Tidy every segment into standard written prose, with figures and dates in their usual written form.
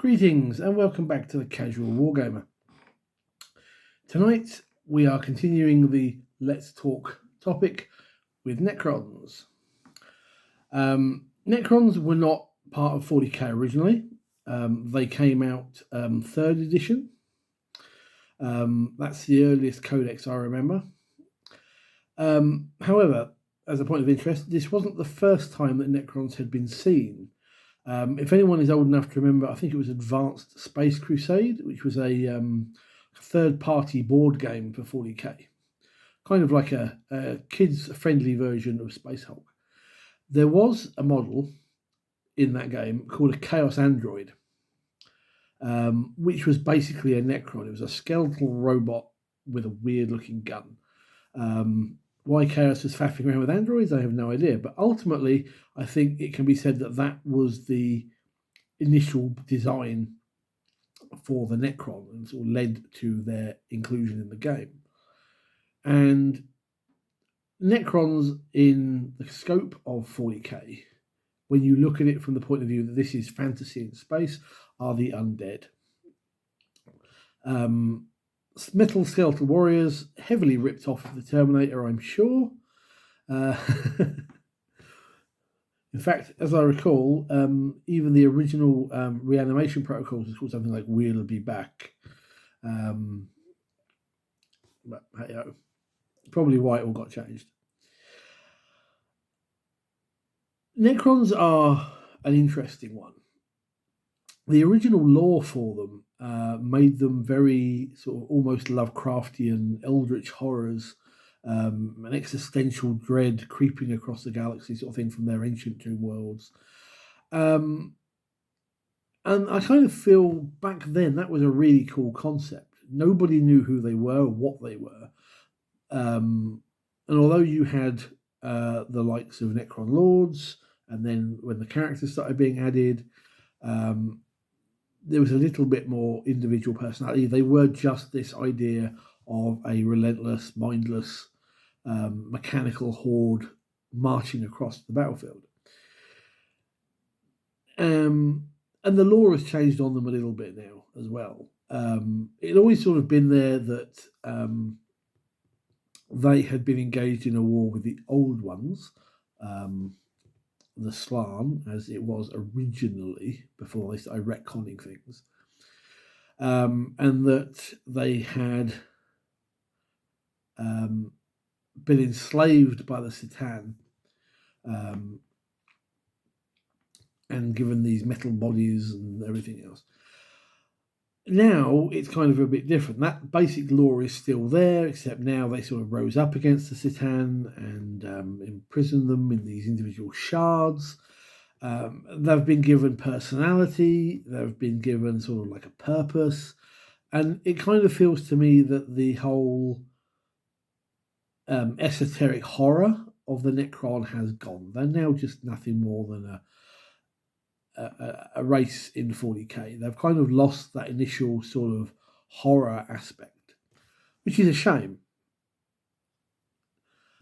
Greetings and welcome back to the Casual Wargamer. Tonight we are continuing the Let's Talk topic with Necrons. Necrons were not part of 40k originally. They came out 3rd edition. That's the earliest codex I remember. However, as a point of interest, this wasn't the first time that Necrons had been seen. If anyone is old enough to remember, I think it was Advanced Space Crusade, which was a third-party board game for 40k. Kind of like a kids-friendly version of Space Hulk. There was a model in that game called a Chaos Android, which was basically a Necron. It was a skeletal robot with a weird-looking gun. Why Chaos was faffing around with androids, I have no idea. But ultimately, I think it can be said that that was the initial design for the Necron and sort of led to their inclusion in the game. And Necrons, in the scope of 40k, when you look at it from the point of view that this is fantasy in space, are the undead. Metal skeletal warriors, heavily ripped off of the Terminator, I'm sure. In fact, as I recall, even the original reanimation protocols is called something like "We'll be back." But hey, probably why it all got changed. Necrons are an interesting one. The original lore for them made them very sort of almost Lovecraftian, eldritch horrors, an existential dread creeping across the galaxy sort of thing from their ancient tomb worlds. And I kind of feel back then that was a really cool concept. Nobody knew who they were or what they were. And although you had the likes of Necron Lords, and then when the characters started being added, there was a little bit more individual personality. They were just this idea of a relentless, mindless, mechanical horde marching across the battlefield. And the lore has changed on them a little bit now as well. It always sort of been there that they had been engaged in a war with the old ones, the Slan, as it was originally before they started retconning things, and that they had been enslaved by the Citan and given these metal bodies and everything else. Now it's kind of a bit different. That basic lore is still there, except now they sort of rose up against the Citan and imprisoned them in these individual shards. They've been given personality. They've been given sort of like a purpose. And it kind of feels to me that the whole esoteric horror of the Necron has gone. They're now just nothing more than a race in 40k. They've kind of lost that initial sort of horror aspect, which is a shame.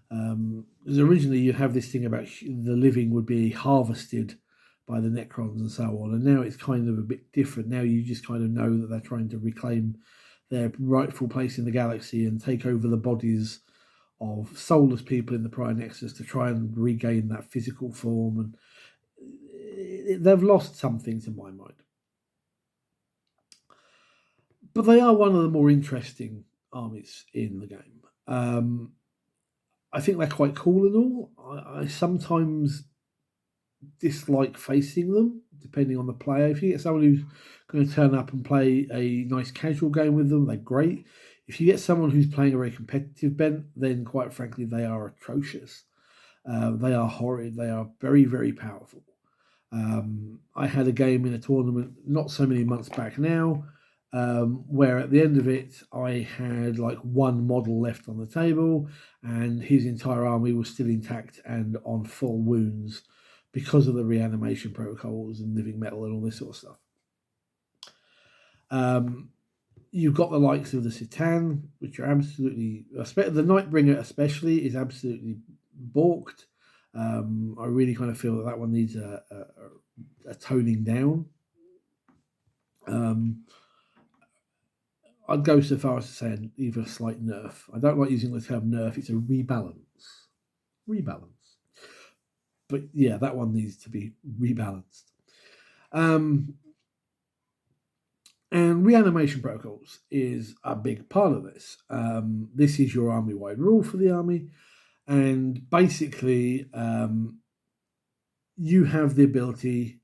Because originally you have this thing about the living would be harvested by the Necrons and so on, and now it's kind of a bit different. Now you just kind of know that they're trying to reclaim their rightful place in the galaxy and take over the bodies of soulless people in the Prior Nexus to try and regain that physical form, and they've lost something to my mind. But they are one of the more interesting armies in the game. I think they're quite cool and all. I sometimes dislike facing them, depending on the player. If you get someone who's going to turn up and play a nice casual game with them, they're great. If you get someone who's playing a very competitive bent, then quite frankly, they are atrocious. They are horrid. They are very, very powerful. I had a game in a tournament not so many months back now, where at the end of it, I had like one model left on the table and his entire army was still intact and on full wounds because of the reanimation protocols and living metal and all this sort of stuff. You've got the likes of the Citan, which are absolutely, the Nightbringer especially, is absolutely balked. I really kind of feel that one needs a toning down. Um, I'd go so far as to say either a slight nerf. I don't like using the term nerf. It's a rebalance. Rebalance. But yeah, that one needs to be rebalanced. Um, and reanimation protocols is a big part of this. This is your army-wide rule for the army. And basically, you have the ability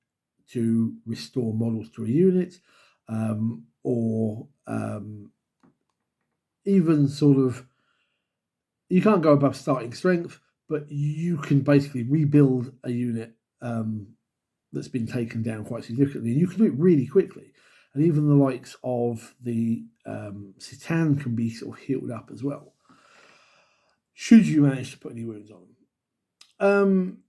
to restore models to a unit, or even sort of, you can't go above starting strength, but you can basically rebuild a unit that's been taken down quite significantly, and you can do it really quickly. And even the likes of the Citan can be sort of healed up as well, should you manage to put any wounds on them.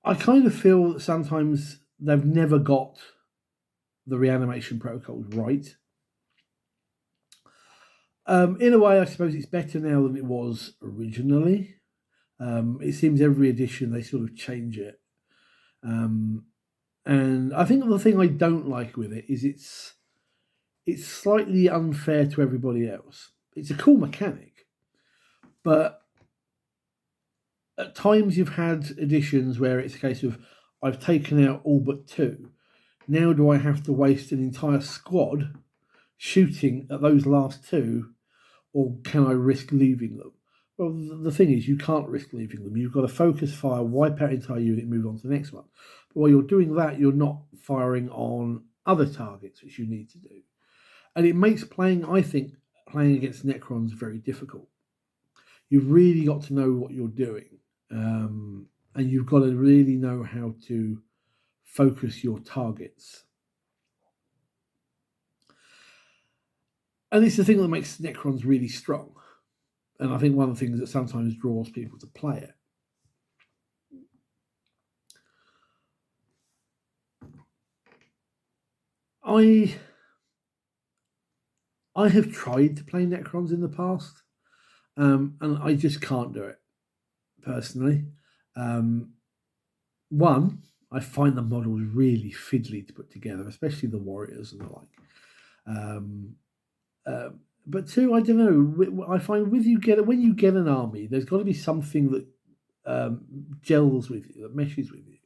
I kind of feel that sometimes they've never got the reanimation protocols right. In a way, I suppose it's better now than it was originally. It seems every edition they sort of change it. And I think the thing I don't like with it is it's slightly unfair to everybody else. It's a cool mechanic, but at times you've had editions where it's a case of, I've taken out all but two. Now do I have to waste an entire squad shooting at those last two, or can I risk leaving them? Well, the thing is, you can't risk leaving them. You've got to focus fire, wipe out entire unit, move on to the next one. But while you're doing that, you're not firing on other targets, which you need to do. And it makes playing against Necrons very difficult. You've really got to know what you're doing. And you've got to really know how to focus your targets. And it's the thing that makes Necrons really strong. And I think one of the things that sometimes draws people to play it. I have tried to play Necrons in the past, and I just can't do it, personally. One, I find the models really fiddly to put together, especially the warriors and the like. But two, I don't know. I find when you get an army, there's got to be something that gels with you, that meshes with you.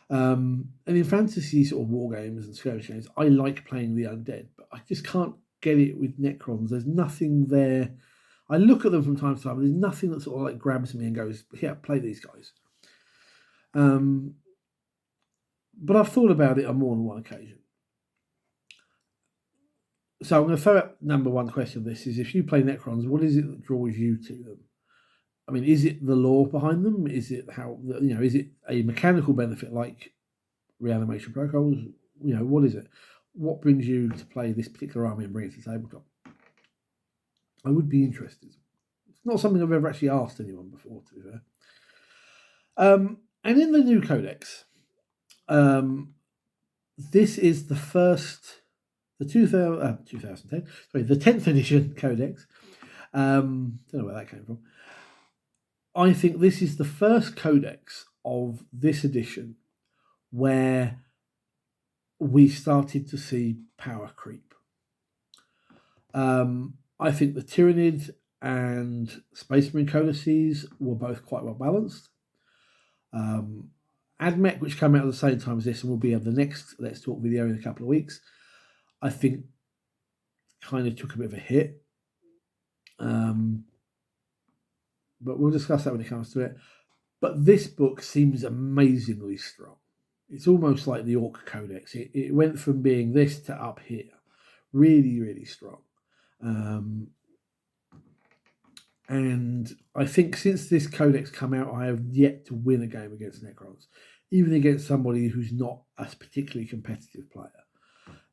And in fantasy sort of war games and skirmish games, I like playing the undead, but I just can't get it with Necrons. There's nothing there. I look at them from time to time. There's nothing that sort of like grabs me and goes, "Yeah, play these guys." But I've thought about it on more than one occasion. So I'm going to throw out number one question of this: is if you play Necrons, what is it that draws you to them? I mean, is it the lore behind them? Is it is it a mechanical benefit like reanimation protocols? What is it? What brings you to play this particular army and bring it to the tabletop? I would be interested. It's not something I've ever actually asked anyone before, to be fair. And in the new codex, this is the 10th edition codex. Don't know where that came from. I think this is the first codex of this edition where we started to see power creep. I think the Tyranid and Space Marine codices were both quite well balanced. Admech, which came out at the same time as this and will be on the next Let's Talk video in a couple of weeks, I think kind of took a bit of a hit. But we'll discuss that when it comes to it. But this book seems amazingly strong. It's almost like the Orc Codex. It went from being this to up here. Really, really strong. And I think since this codex come out, I have yet to win a game against Necrons, even against somebody who's not a particularly competitive player.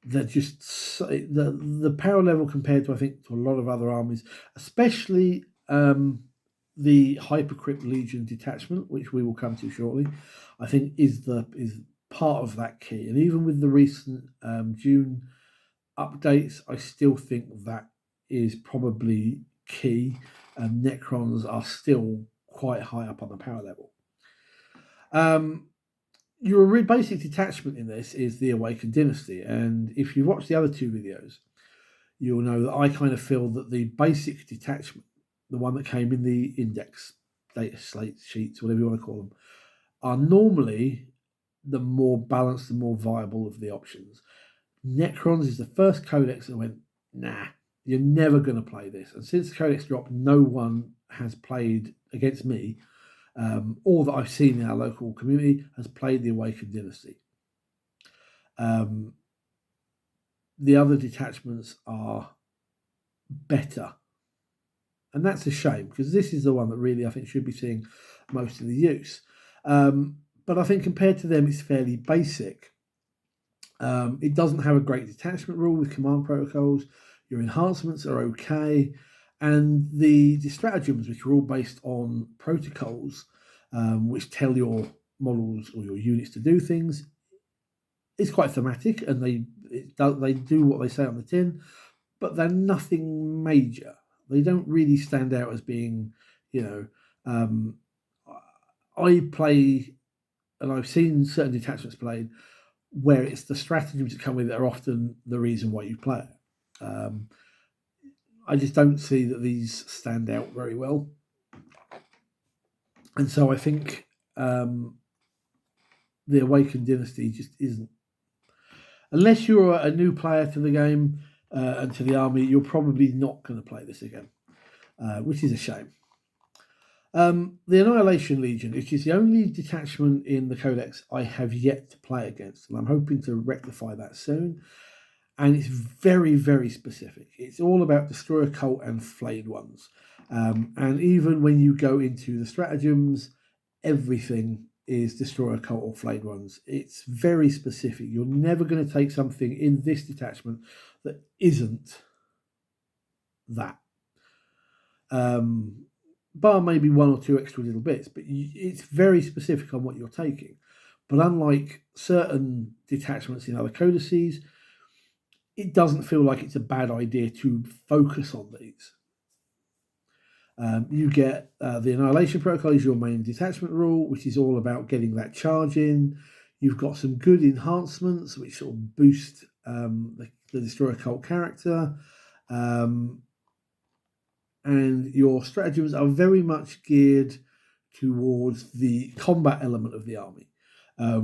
They're just the power level compared to, I think, to a lot of other armies, especially the Hypercrypt Legion detachment, which we will come to shortly, I think is part of that key. And even with the recent June updates, I still think that is probably key. And Necrons are still quite high up on the power level. Your basic detachment in this is the Awakened Dynasty, and if you watch the other two videos, you'll know that I kind of feel that the basic detachment, the one that came in the index data slate sheets, whatever you want to call them, are normally the more balanced and more viable of the options. Necrons is the first codex that went, nah, you're never going to play this. And since the codex dropped, no one has played against me, or that I've seen in our local community, has played the Awakened Dynasty. The other detachments are better. And that's a shame, because this is the one that really I think should be seeing most of the use. But I think compared to them, it's fairly basic. It doesn't have a great detachment rule with command protocols. Your enhancements are okay. And the stratagems, which are all based on protocols, which tell your models or your units to do things, is quite thematic, and they do what they say on the tin, but they're nothing major. They don't really stand out as being, I play, and I've seen certain detachments played where it's the stratagems that come with it are often the reason why you play it. I just don't see that these stand out very well. And so I think the Awakened Dynasty just isn't. Unless you're a new player to the game and to the army, you're probably not going to play this again, which is a shame. The Annihilation Legion, which is the only detachment in the Codex I have yet to play against, and I'm hoping to rectify that soon. And it's very, very specific. It's all about Destroyer Cult and Flayed Ones. And even when you go into the stratagems, everything is Destroyer Cult or Flayed Ones. It's very specific. You're never going to take something in this detachment that isn't that. Bar maybe one or two extra little bits, but it's very specific on what you're taking. But unlike certain detachments in other codices, it doesn't feel like it's a bad idea to focus on these. You get the Annihilation Protocol is your main detachment rule, which is all about getting that charge in. You've got some good enhancements, which sort of boost the Destroyer Cult character. And your stratagems are very much geared towards the combat element of the army,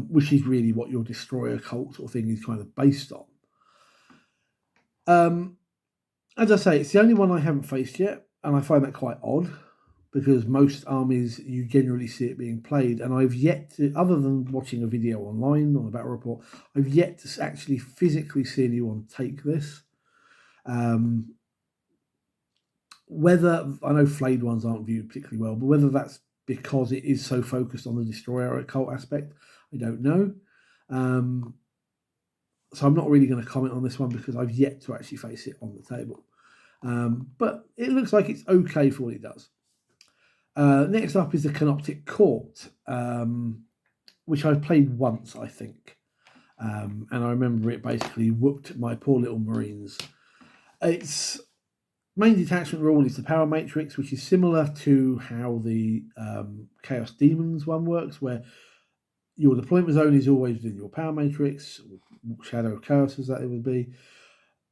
which is really what your Destroyer Cult sort of thing is kind of based on. As I say, it's the only one I haven't faced yet, and I find that quite odd because most armies you generally see it being played, and I've yet to, other than watching a video online on a battle report, I've yet to actually physically see anyone take this. Whether, I know Flayed Ones aren't viewed particularly well, but whether that's because it is so focused on the Destroyer Cult aspect, I don't know. So I'm not really going to comment on this one because I've yet to actually face it on the table. But it looks like it's okay for what it does. Next up is the Canoptic Court, which I've played once, I think. And I remember it basically whooped my poor little Marines. Its main detachment rule is the Power Matrix, which is similar to how the Chaos Demons one works, where your deployment zone is always within your Power Matrix, or Shadow of Chaos as that it would be.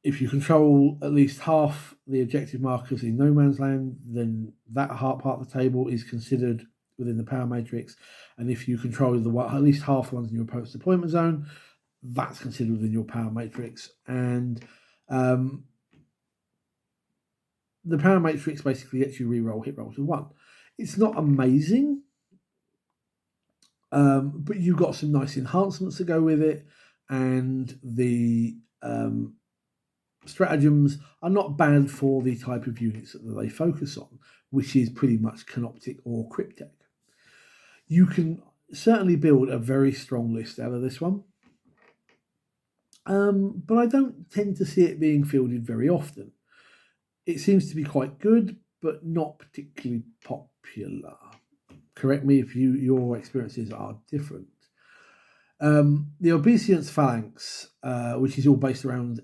If you control at least half the objective markers in no man's land, then that part of the table is considered within the Power Matrix. And if you control at least half the ones in your opponent's deployment zone, that's considered within your Power Matrix. And the Power Matrix basically lets you reroll hit rolls of 1. It's not amazing, but you've got some nice enhancements to go with it, and the stratagems are not bad for the type of units that they focus on, which is pretty much Canoptic or Cryptek. You can certainly build a very strong list out of this one, but I don't tend to see it being fielded very often. It seems to be quite good, but not particularly popular. Correct me if your experiences are different. The Obedience Phalanx, which is all based around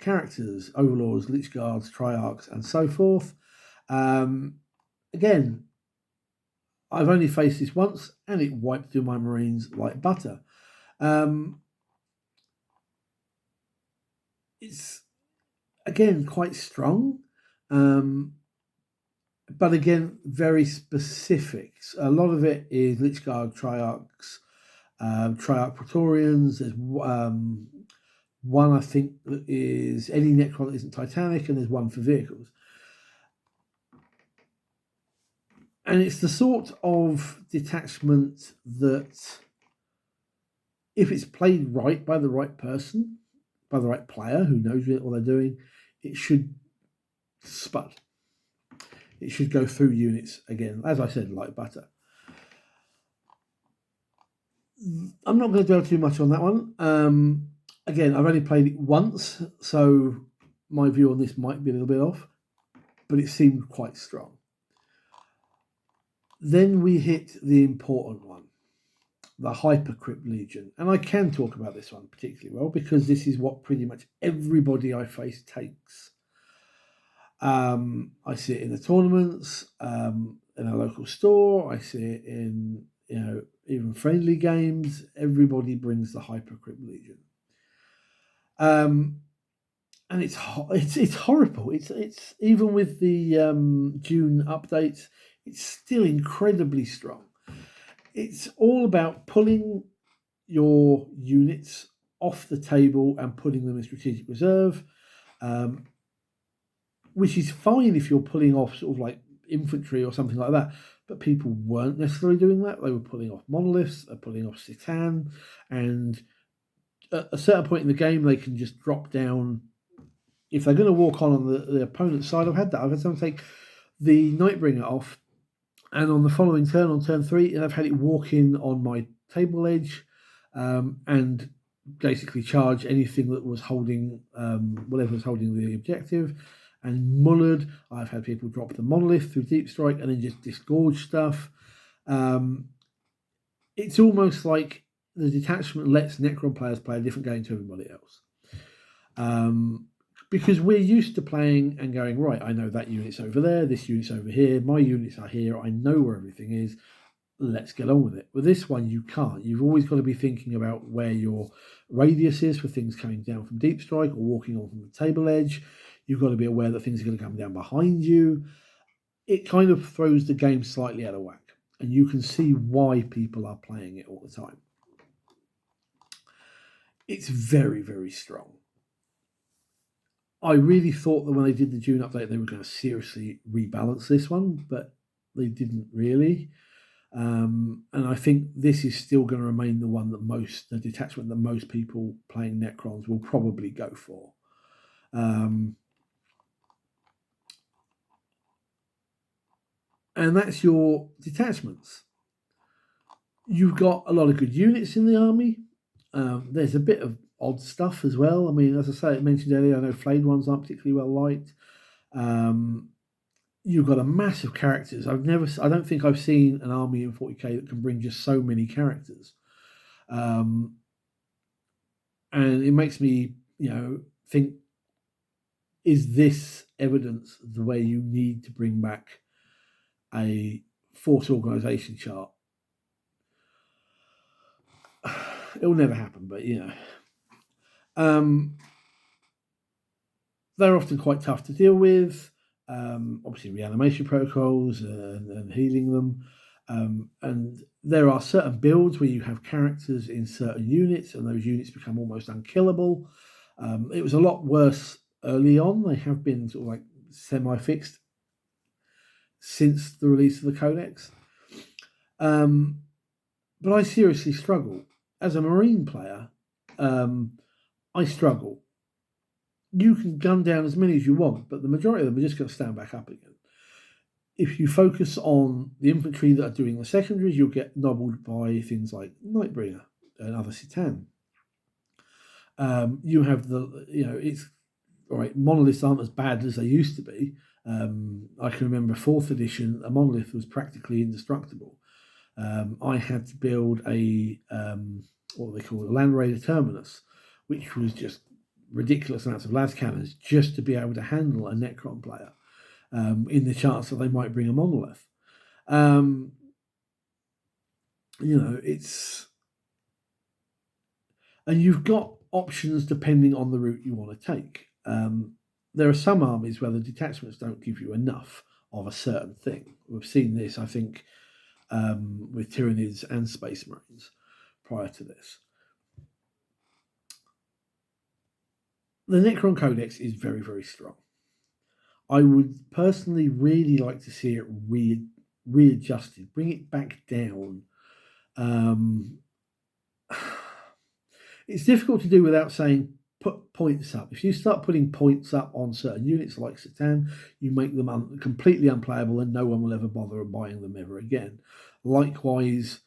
characters, Overlords, Lich Guards, Triarchs, and so forth. Again, I've only faced this once, and it wiped through my Marines like butter. It's again quite strong, but again very specific. A lot of it is Lichguard Triarchs, Triarch Praetorians. There's one I think that is any Necron that isn't Titanic, and there's one for vehicles. And it's the sort of detachment that, if it's played right by the right person, by the right player who knows what they're doing, it should spud. It should go through units again, as I said, like butter. I'm not going to dwell too much on that one. Again, I've only played it once, so my view on this might be a little bit off, but it seemed quite strong. Then we hit the important one, the Hypercrypt Legion. And I can talk about this one particularly well because this is what pretty much everybody I face takes. I see it in the tournaments, in a local store. I see it in, even friendly games. Everybody brings the Hypercrypt Legion. And it's horrible. It's even with the June updates, it's still incredibly strong. It's all about pulling your units off the table and putting them in strategic reserve, which is fine if you're pulling off sort of like infantry or something like that. But people weren't necessarily doing that. They were pulling off monoliths, they're pulling off Citan, and at a certain point in the game, they can just drop down. If they're going to walk on the opponent's side, I've had someone take the Nightbringer off, and on the following turn, on turn 3, and I've had it walk in on my table edge, and basically charge anything that was holding, whatever was holding the objective. And mullered, I've had people drop the monolith through Deep Strike and then just disgorge stuff. It's almost like the detachment lets Necron players play a different game to everybody else. Because we're used to playing and going, right, I know that unit's over there, this unit's over here, my units are here, I know where everything is, let's get on with it. With this one, you can't. You've always got to be thinking about where your radius is for things coming down from Deep Strike or walking on from the table edge. You've got to be aware that things are going to come down behind you. It kind of throws the game slightly out of whack, and you can see why people are playing it all the time. It's very, very strong. I really thought that when they did the June update, they were going to seriously rebalance this one, but they didn't really. And I think this is still going to remain the detachment that most people playing Necrons will probably go for. And that's your detachments. You've got a lot of good units in the army. There's a bit of odd stuff as well. I mean, as I say, I mentioned earlier, I know flayed ones aren't particularly well liked. You've got a massive characters. I don't think I've seen an army in 40k that can bring just so many characters. And it makes me, think, is this evidence the way you need to bring back a force organization chart? It'll never happen, but they're often quite tough to deal with. Obviously, reanimation protocols and healing them. And there are certain builds where you have characters in certain units, and those units become almost unkillable. It was a lot worse early on. They have been sort of like semi-fixed since the release of the Codex. But I seriously struggle. As a Marine player, I struggle. You can gun down as many as you want, but the majority of them are just going to stand back up again. If you focus on the infantry that are doing the secondaries, you'll get nobbled by things like Nightbringer and other Citan. You have it's all right. Monoliths aren't as bad as they used to be. I can remember 4th edition, a monolith was practically indestructible. I had to build a what they call a Land Raider Terminus, which was just ridiculous amounts of las cannons just to be able to handle a Necron player in the chance that they might bring a monolith. It's And you've got options depending on the route you want to take. There are some armies where the detachments don't give you enough of a certain thing. We've seen this, I think, with Tyranids and Space Marines prior to this. The Necron Codex is very, very strong. I would personally really like to see it readjusted, bring it back down. It's difficult to do without saying put points up. If you start putting points up on certain units like Satan, you make them completely unplayable and no one will ever bother buying them ever again. Likewise,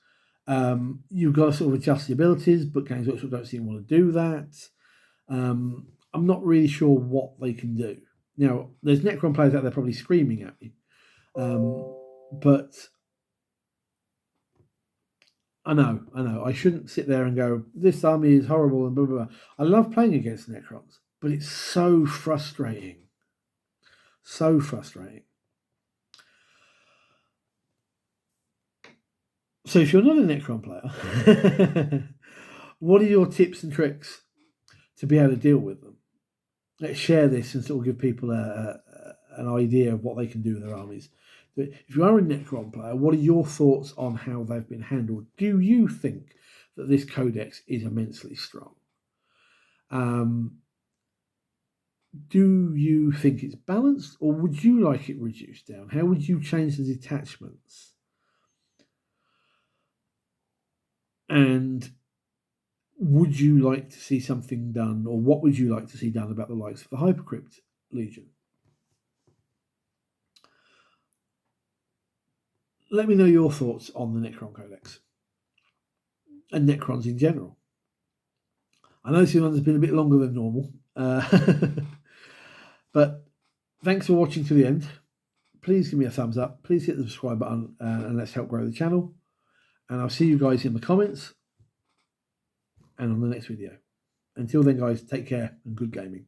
you've got to sort of adjust the abilities, but games also don't seem to want to do that. I'm not really sure what they can do. Now, there's Necron players out there probably screaming at me, but I know. I shouldn't sit there and go, this army is horrible and blah, blah, blah. I love playing against Necrons, but it's so frustrating. So frustrating. So if you're not a Necron player, what are your tips and tricks to be able to deal with them? Let's share this and sort of give people an idea of what they can do with their armies. If you are a Necron player, what are your thoughts on how they've been handled? Do you think that this codex is immensely strong? Do you think it's balanced, or would you like it reduced down? How would you change the detachments? And would you like to see something done, or what would you like to see done about the likes of the Hypercrypt Legion? Let me know your thoughts on the Necron Codex and Necrons in general. I know this one's been a bit longer than normal, but thanks for watching to the end. Please give me a thumbs up. Please hit the subscribe button and let's help grow the channel. And I'll see you guys in the comments and on the next video. Until then, guys, take care and good gaming.